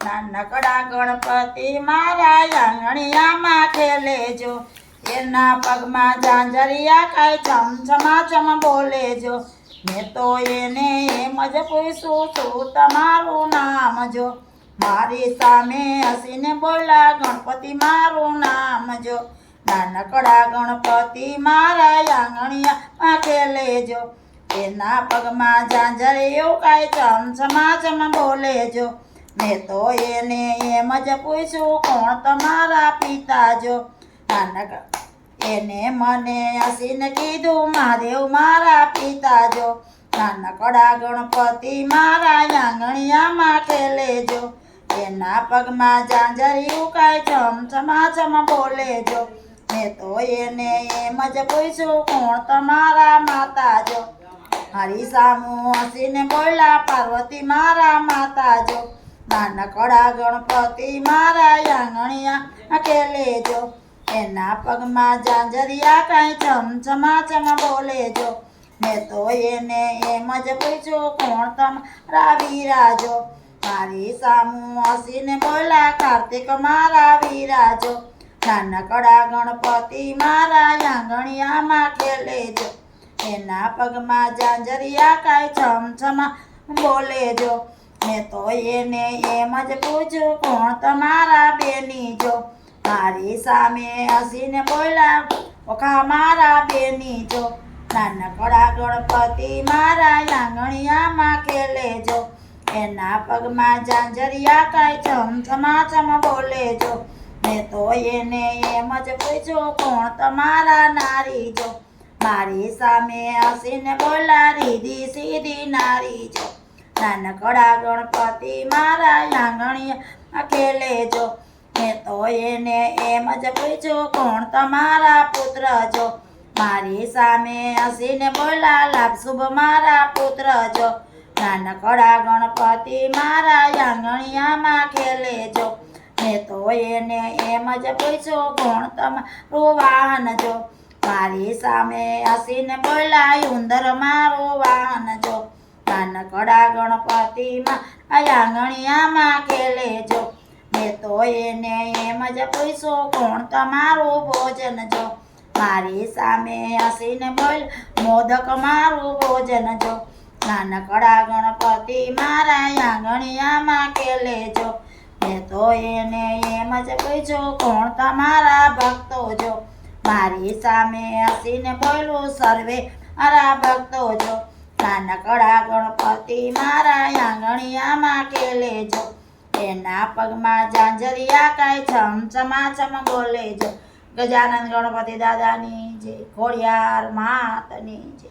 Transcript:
નાનકડા ગણપતિ મારા આંગણિયામાં ખેલે જો, એના પગમાં ઝાંઝરિયા કાંઈ ચમચમાચમ બોલે જો. મેં તો એને એમ જ પૂછ્યું શું તમારું નામ જો, મારી સામે હસીને બોલા ગણપતિ મારું નામ જો. નાનકડા ગણપતિ મારા આંગણિયામાં ખેલે જો, એના પગમાં ઝાંઝરિયું કાંઈ ચમચમાચમ બોલે જો. મેં તો એને એમ જ પૂછ્યું કોણ તમારા પિતા જો. એને મને હસીને કીધું મહાદેવ મારા પિતા જો. નાનકડા ગણપતિ મારા આંગણિયામાં ખેલે જો, એના પગમાં ઝાંઝરિયું કાંઈ ચમચમાચમ બોલે જો. મેં તો એને એમ જ પૂછ્યું કોણ તમારા માતા જો, મારી સામું હસીને બોલ્યા પાર્વતી મારા માતા જો. નાનકડા ગણપતિ મારા આંગણિયા ખેલે જો, એના પગમાં ઝાંઝરિયા કાંઈ ચમચમાચમ બોલે જો. મેં તો એને એમ જ પૂછ્યું કોણ તમારા વીરા જો, મારી સામું હસીને બોલ્યા કાર્તિક મારા વીરા જો. નાનકડા ગણપતિ મારા આંગણિયામાં ખેલે જો, એના પગમાં ઝાંઝરિયા કાંઈ છમછમા બોલે જો. મેં તો એને એમ જ પૂછ્યું કોણ તમારા બેની જો, મારી સામે હસીને બોલ્યા ઓખા મારા બેની જો. નાનકડા ગણપતિ મારા આંગણિયામાં ખેલે જો, એના પગમાં ઝાંઝરિયા કાંઈ છમછમાચમ બોલે જો. મેં તો એને એમ જ પૂછ્યું કોણ તમારા નારી જો, મારી સામે હસીને બોલા રીધી સીધી નારી જો. નાનકડા ગણપતિ મારા આંગણિયામાં ખેલે જો, મેં તો એને એમ જ પૂછ્યું કોણ તમારા પુત્ર જો, મારી સામે હસીને બોલા લાભ શુભ મારા પુત્ર જો. નાનકડા ગણપતિ મારા આંગણિયામાં ખેલે જો, મેં તો એને એમ જ પૂછ્યું કોણ તમારું વાહન જો, મારી સામે હસીને બોલાય ઉંદર મારું વાહન જો. નાનકડા ગણપતિ મારા આંગણિયામાં ખેલે જો, મેં તો એને એમ જ પૂછ્યું કોણ તમારું ભોજન જો, મારી સામે હસીને બોલ મોદક મારું ભોજન જો. નાનકડા ગણપતિ મારા આંગણિયામાં ખેલે જો, મેં તો એને એમ જ પૂછ્યું કોણ તમારા ભક્તો જો, મારી સામે હસીને બોલું સર્વે મારા ભક્તો જો. નાનકડા ગણપતિ મારા આંગણિયામાં ખેલે જો, એના પગમાં ઝાંઝરિયા કાંઈ છમછમાચમ બોલે જો. ગજાનંદ ગણપતિ દાદાની જય, ખોડિયાર માતની જય.